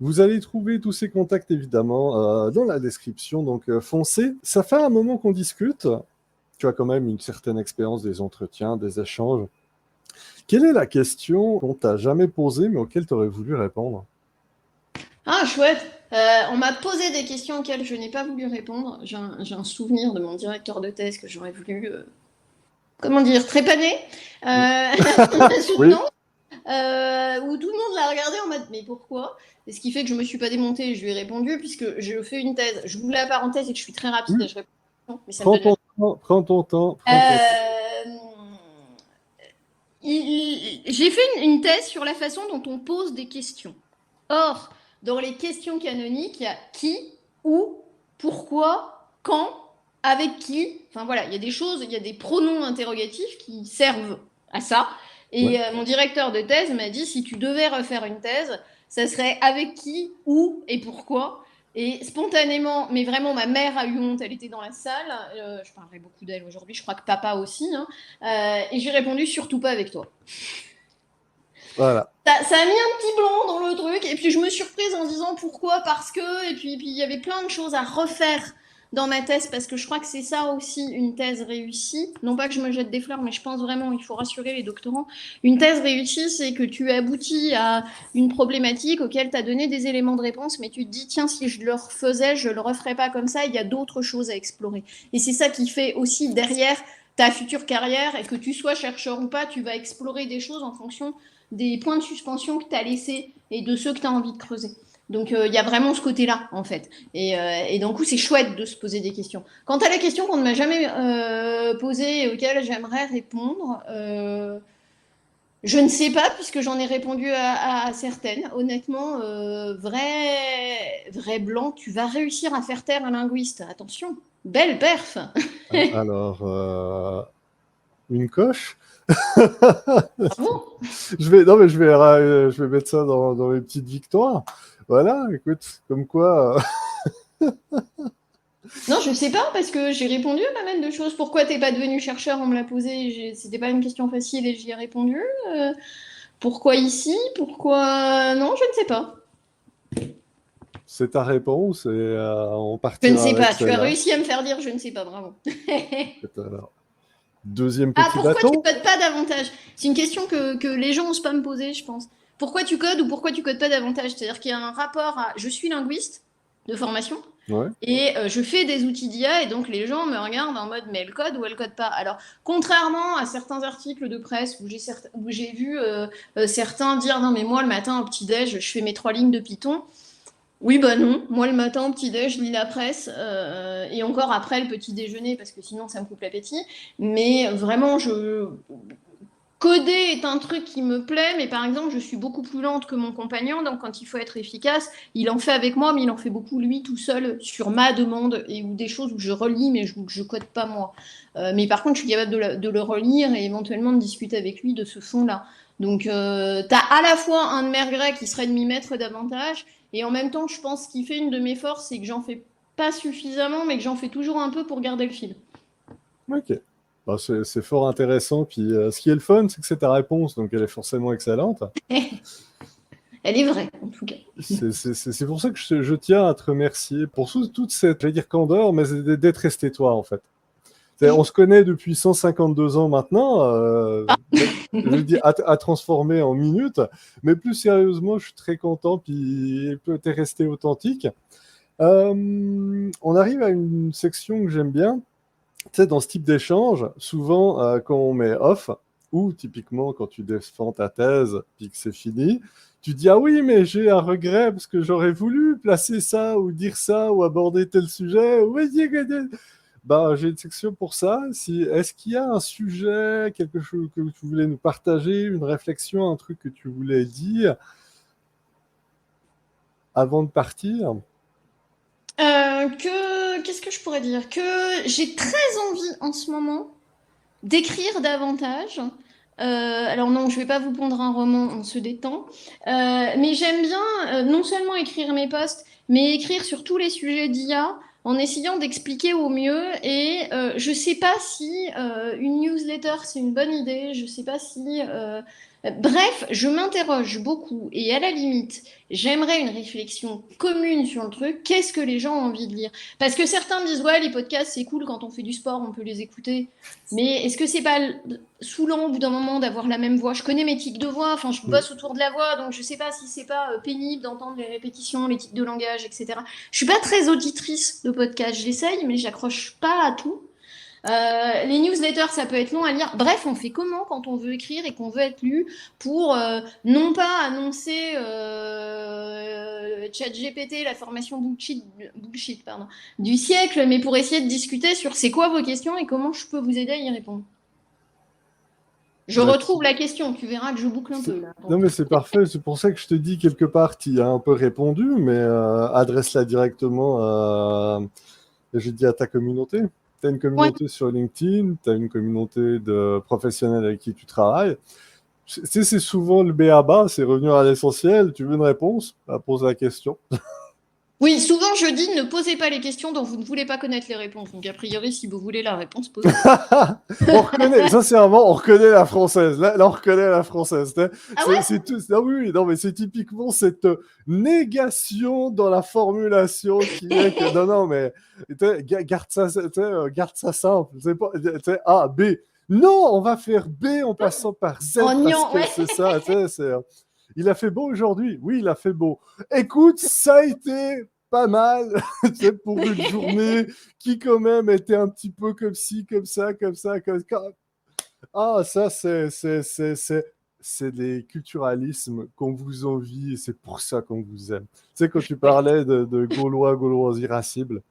Vous allez trouver tous ces contacts, évidemment, dans la description, donc foncez. Ça fait un moment qu'on discute. Tu as quand même une certaine expérience des entretiens, des échanges. Quelle est la question qu'on t'a jamais posée, mais auquel tu aurais voulu répondre? Ah, chouette. On m'a posé des questions auxquelles je n'ai pas voulu répondre. J'ai un souvenir de mon directeur de thèse que j'aurais voulu, comment dire, trépaner dans la Oui. soutenance, où tout le monde l'a regardé en mode mais pourquoi? Et ce qui fait que je me suis pas démontée, je lui ai répondu puisque je fais une thèse. Je vous la parenthèse et que je suis très rapide, Oui. je réponds, mais ça me Prends donne ton temps, prends ton temps, prends ton temps. J'ai fait une thèse sur la façon dont on pose des questions. Or, dans les questions canoniques, il y a qui, où, pourquoi, quand, avec qui. Enfin voilà, il y a des choses, il y a des pronoms interrogatifs qui servent à ça. Ouais. Et mon directeur de thèse m'a dit si tu devais refaire une thèse, ça serait avec qui, où et pourquoi. Et spontanément, mais vraiment, ma mère a eu honte, elle était dans la salle. Je parlerai beaucoup d'elle aujourd'hui, je crois que papa aussi. Hein. Et j'ai répondu surtout pas avec toi. Voilà. Ça a mis un petit blanc dans le truc, et puis je me suis surprise en disant pourquoi, parce que, et puis il y avait plein de choses à refaire dans ma thèse, parce que je crois que c'est ça aussi une thèse réussie. Non pas que je me jette des fleurs, mais je pense vraiment, il faut rassurer les doctorants. Une thèse réussie, c'est que tu aboutis à une problématique auquel tu as donné des éléments de réponse, mais tu te dis, tiens, si je le refaisais, je le referais pas comme ça, il y a d'autres choses à explorer. Et c'est ça qui fait aussi derrière ta future carrière, et que tu sois chercheur ou pas, tu vas explorer des choses en fonction des points de suspension que tu as laissés et de ceux que tu as envie de creuser. Donc il y a vraiment ce côté-là, en fait. Et d'un coup, c'est chouette de se poser des questions. Quant à la question qu'on ne m'a jamais posée et auquel j'aimerais répondre, je ne sais pas, puisque j'en ai répondu à certaines. Honnêtement, vrai blanc, tu vas réussir à faire taire un linguiste. Attention, belle perf. Alors, une coche. Bravo. Non, mais je vais mettre ça dans mes petites victoires. Voilà, écoute, comme quoi. Non, je sais pas, parce que j'ai répondu à pas mal de choses. Pourquoi t'es pas devenu chercheur? On me l'a posé, c'était pas une question facile et j'y ai répondu. Pourquoi ici? Pourquoi... Non, je ne sais pas. C'est ta réponse et on Je ne partira sais avec pas. Tu as celle-là. réussi à me faire dire je ne sais pas, bravo. Alors, deuxième Ah, petit pourquoi tu bâton. codes pas davantage? C'est une question que les gens osent pas me poser, je pense. Pourquoi tu codes ou pourquoi tu codes pas davantage? C'est-à-dire qu'il y a un rapport à... Je suis linguiste de formation, Ouais. et je fais des outils d'IA, et donc les gens me regardent en mode mais elle code ou elle code pas. Alors, contrairement à certains articles de presse où j'ai vu certains dire non mais moi le matin au petit-déj, je fais mes 3 lignes de Python. Oui, bah non. Moi, le matin, au petit-déj, je lis la presse, et encore après le petit déjeuner, parce que sinon, ça me coupe l'appétit. Mais vraiment, coder est un truc qui me plaît, mais par exemple, je suis beaucoup plus lente que mon compagnon, donc quand il faut être efficace, il en fait avec moi, mais il en fait beaucoup lui tout seul sur ma demande, et ou des choses où je relis, mais je code pas moi. Mais par contre, je suis capable de le relire et éventuellement de discuter avec lui de ce fond-là. Donc, t'as à la fois un de mes regrets qui serait de m'y mettre davantage, et en même temps, je pense qu'il fait une de mes forces, c'est que j'en fais pas suffisamment, mais que j'en fais toujours un peu pour garder le fil. Ok. Bah, c'est fort intéressant. Puis ce qui est le fun, c'est que c'est ta réponse, donc elle est forcément excellente. Elle est vraie, en tout cas. C'est pour ça que je tiens à te remercier pour toute cette, je vais dire candeur, mais d'être resté toi, en fait. On se connaît depuis 152 ans maintenant, je veux dire, à transformer en minutes, mais plus sérieusement, je suis très content, puis tu es resté authentique. On arrive à une section que j'aime bien. Tu sais, dans ce type d'échange, souvent, quand on met off, Ou typiquement, quand tu défends ta thèse puis que c'est fini, tu dis ah oui, mais j'ai un regret parce que j'aurais voulu placer ça ou dire ça ou aborder tel sujet. Ben, j'ai une section pour ça. Est-ce qu'il y a un sujet, quelque chose que tu voulais nous partager, une réflexion, un truc que tu voulais dire avant de partir? Qu'est-ce que je pourrais dire? Que j'ai très envie en ce moment d'écrire davantage. Alors non, je vais pas vous pondre un roman, on se détend. Mais j'aime bien non seulement écrire mes posts, mais écrire sur tous les sujets d'IA en essayant d'expliquer au mieux. Et je sais pas si une newsletter c'est une bonne idée. Je sais pas si. Bref, je m'interroge beaucoup et à la limite, j'aimerais une réflexion commune sur le truc. Qu'est-ce que les gens ont envie de lire? Parce que certains me disent ouais, les podcasts c'est cool quand on fait du sport, on peut les écouter. Mais est-ce que c'est pas saoulant au bout d'un moment d'avoir la même voix? Je connais mes tics de voix, enfin je bosse autour de la voix, donc je sais pas si c'est pas pénible d'entendre les répétitions, les tics de langage, etc. Je suis pas très auditrice de podcast, j'essaye, mais j'accroche pas à tout. Les newsletters, ça peut être long à lire. Bref, on fait comment quand on veut écrire et qu'on veut être lu pour non pas annoncer ChatGPT, la formation bullshit du siècle, mais pour essayer de discuter sur c'est quoi vos questions et comment je peux vous aider à y répondre. Je retrouve la question, tu verras que je boucle un peu là. Non mais c'est parfait, c'est pour ça que je te dis quelque part, tu y as un peu répondu, mais adresse-la directement je dis à ta communauté. Tu as une communauté sur LinkedIn, tu as une communauté de professionnels avec qui tu travailles. C'est souvent le b.a.-ba, c'est revenir à l'essentiel. Tu veux une réponse? Pose la question. Oui, souvent je dis ne posez pas les questions dont vous ne voulez pas connaître les réponses. Donc a priori, si vous voulez la réponse, posez. On reconnaît, sincèrement, on reconnaît la française. Là on reconnaît la française. C'est tout. Ah oui, non, mais c'est typiquement cette négation dans la formulation qui est que non, mais garde ça simple. C'est pas A, B. Non, on va faire B en passant par Z parce que c'est ça. Il a fait beau aujourd'hui? Oui, il a fait beau. Écoute, ça a été pas mal pour une journée qui quand même était un petit peu comme ci, comme ça. Ah, ça, c'est des culturalismes qu'on vous envie et c'est pour ça qu'on vous aime. Tu sais, quand tu parlais de Gaulois irascibles,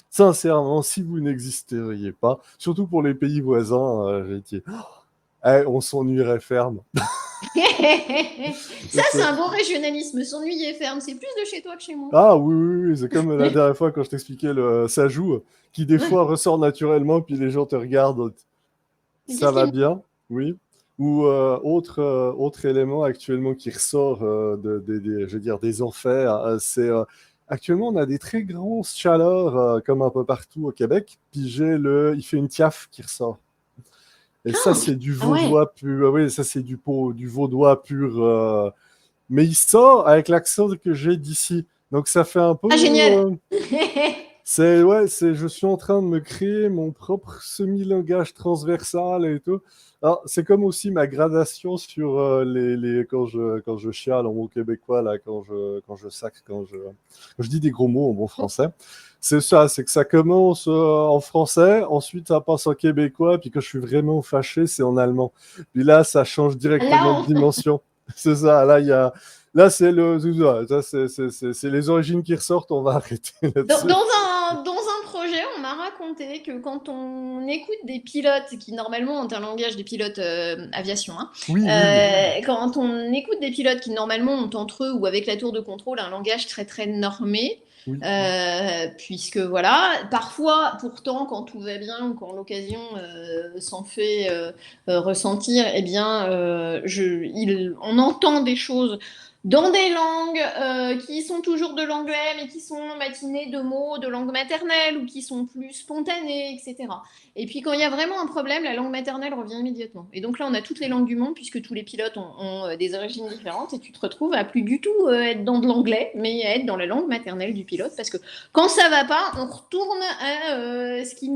sincèrement, si vous n'existeriez pas, surtout pour les pays voisins, j'ai dit, on s'ennuierait ferme. Ça, c'est un bon régionalisme. S'ennuyer ferme, c'est plus de chez toi que chez moi. Ah oui, c'est comme la dernière fois quand je t'expliquais le ça joue, qui des fois ressort naturellement, puis les gens te regardent. Ça va bien, oui. Ou autre élément actuellement qui ressort je veux dire, des enfers, c'est actuellement on a des très grosses chaleurs comme un peu partout au Québec, puis il fait une tiaf qui ressort. Et ça, c'est du vaudois pur. Oui, ça, c'est du vaudois pur. Mais il sort avec l'accent que j'ai d'ici. Donc, ça fait un peu... Ah, génial. Je suis en train de me créer mon propre semi-langage transversal et tout. Alors, c'est comme aussi ma gradation sur quand je chiale en bon québécois, là, quand je sacre, quand je dis des gros mots en bon français. C'est ça, c'est que ça commence en français, ensuite ça passe en québécois, puis quand je suis vraiment fâché, c'est en allemand. Puis là, ça change directement de dimension. C'est ça, là, c'est les origines qui ressortent, on va arrêter là-dessus. Dans un projet, on m'a raconté que quand on écoute des pilotes, qui normalement ont un langage des pilotes aviation, oui. Quand on écoute des pilotes qui normalement ont entre eux ou avec la tour de contrôle un langage très très normé, oui. Puisque voilà, parfois, pourtant, quand tout va bien ou quand l'occasion s'en fait ressentir, eh bien, on entend des choses dans des langues qui sont toujours de l'anglais, mais qui sont matinées de mots de langue maternelle ou qui sont plus spontanées, etc. Et puis quand il y a vraiment un problème, la langue maternelle revient immédiatement. Et donc là, on a toutes les langues du monde, puisque tous les pilotes ont des origines différentes, et tu te retrouves à plus du tout être dans de l'anglais, mais à être dans la langue maternelle du pilote, parce que quand ça va pas, on retourne à ce qui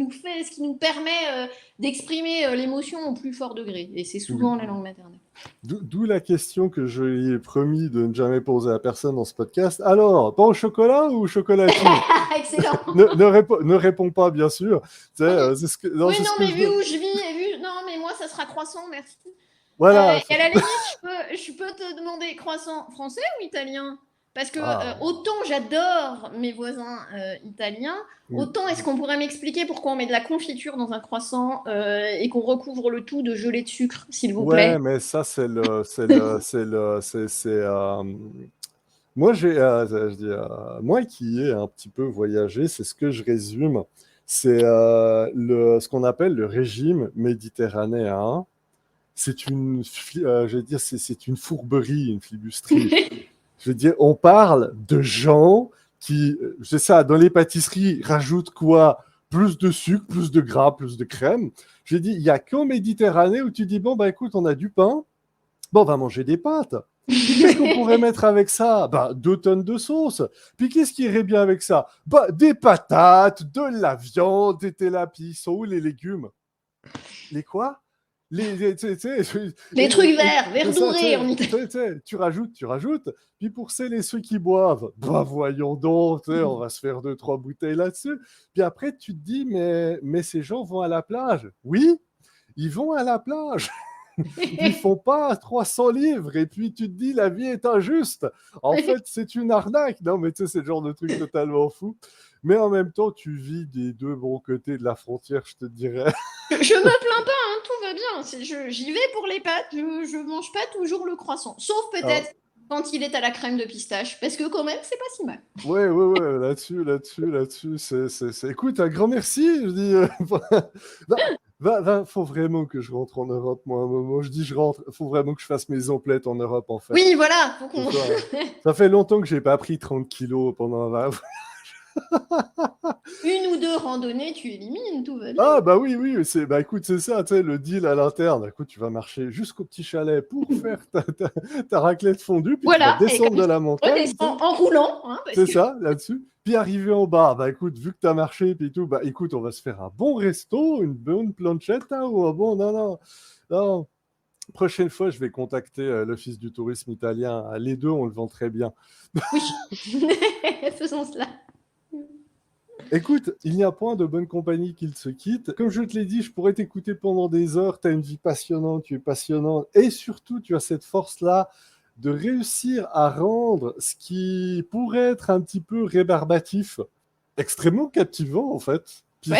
nous permet d'exprimer l'émotion au plus fort degré. Et c'est souvent la langue maternelle. D'où la question que je lui ai promis de ne jamais poser à personne dans ce podcast. Alors, pain au chocolat ou chocolatine? Excellent. Ne réponds pas, bien sûr. Okay. Mais vu où je vis, non, mais moi, ça ça sera croissant, merci. Voilà. Et à la limite, je peux te demander croissant français ou italien? Parce que autant j'adore mes voisins italiens, autant est-ce qu'on pourrait m'expliquer pourquoi on met de la confiture dans un croissant et qu'on recouvre le tout de gelée de sucre, s'il vous plaît? Ouais, mais ça, moi, moi qui ai un petit peu voyagé, c'est ce que je résume. C'est ce qu'on appelle le régime méditerranéen. Je veux dire, c'est une fourberie, une flibusterie. Je veux dire, on parle de gens qui, c'est ça, dans les pâtisseries, rajoutent quoi? Plus de sucre, plus de gras, plus de crème. Je dis, il n'y a qu'en Méditerranée où tu dis, bon, bah écoute, on a du pain, bon, on va manger des pâtes. Puis qu'est-ce qu'on pourrait mettre avec ça? Bah, 2 tonnes de sauce. Puis qu'est-ce qui irait bien avec ça? Bah, des patates, de la viande, des télapies, sont où les légumes? Les quoi? Les trucs verts, verdurés en Italie. tu rajoutes. Puis pour celles et ceux qui boivent, bah voyons donc, on va se faire 2-3 bouteilles là-dessus. Puis après, tu te dis, mais ces gens vont à la plage. Oui, ils vont à la plage. Ils font pas 300 livres. Et puis tu te dis, la vie est injuste. En fait, c'est une arnaque. Non, mais tu sais, c'est le genre de truc totalement fou. Mais en même temps, tu vis des deux bons côtés de la frontière, je te dirais. Je me plains pas, hein, tout va bien. J'y vais pour les pâtes, je mange pas toujours le croissant. Sauf peut-être quand il est à la crème de pistache, parce que quand même, c'est pas si mal. Ouais, là-dessus. Écoute, un grand merci. Je dis, faut vraiment que je rentre en Europe, moi, à un moment. Je dis, je rentre, faut vraiment que je fasse mes emplettes en Europe, en fait. Oui, voilà. Faut qu'on... Ça fait longtemps que j'ai pas pris 30 kilos pendant 20. Une ou deux randonnées, tu élimines, tout va bien. Ah, bah oui, bah écoute, c'est ça, tu sais, le deal à l'interne. Écoute, tu vas marcher jusqu'au petit chalet pour faire ta raclette fondue, puis voilà, tu vas descendre de la montagne. En roulant. Hein, c'est ça, là-dessus. Puis arriver en bas, bah écoute, vu que tu as marché, puis tout, bah écoute, on va se faire un bon resto, une bonne planchette, hein, ou un bon, non. Prochaine fois, je vais contacter l'Office du tourisme italien. Les deux, on le vend très bien. Oui, faisons cela. Écoute, il n'y a point de bonne compagnie qu'il se quitte. Comme je te l'ai dit, je pourrais t'écouter pendant des heures. Tu as une vie passionnante, tu es passionnante. Et surtout, tu as cette force-là de réussir à rendre ce qui pourrait être un petit peu rébarbatif extrêmement captivant, en fait. Puis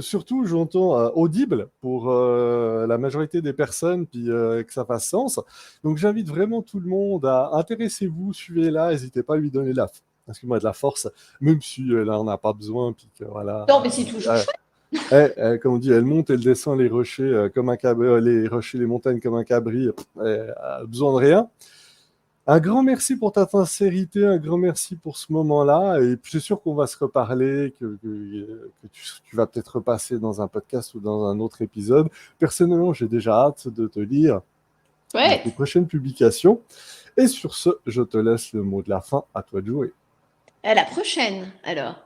surtout, j'entends audible pour la majorité des personnes, puis que ça fasse sens. Donc, j'invite vraiment tout le monde à intéressez-vous, suivez-la, n'hésitez pas à lui donner de la force, même si là on n'a pas besoin, puis que voilà. Non, mais c'est toujours chouette. Comme on dit, elle monte, elle descend les rochers comme un cabri, les montagnes comme un cabri, elle a besoin de rien. Un grand merci pour ta sincérité, un grand merci pour ce moment-là, et puis c'est sûr qu'on va se reparler, que tu vas peut-être repasser dans un podcast ou dans un autre épisode. Personnellement, j'ai déjà hâte de te lire les prochaines publications. Et sur ce, je te laisse le mot de la fin, à toi de jouer. À la prochaine, alors.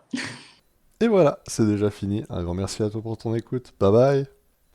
Et voilà, c'est déjà fini. Un grand merci à toi pour ton écoute. Bye bye.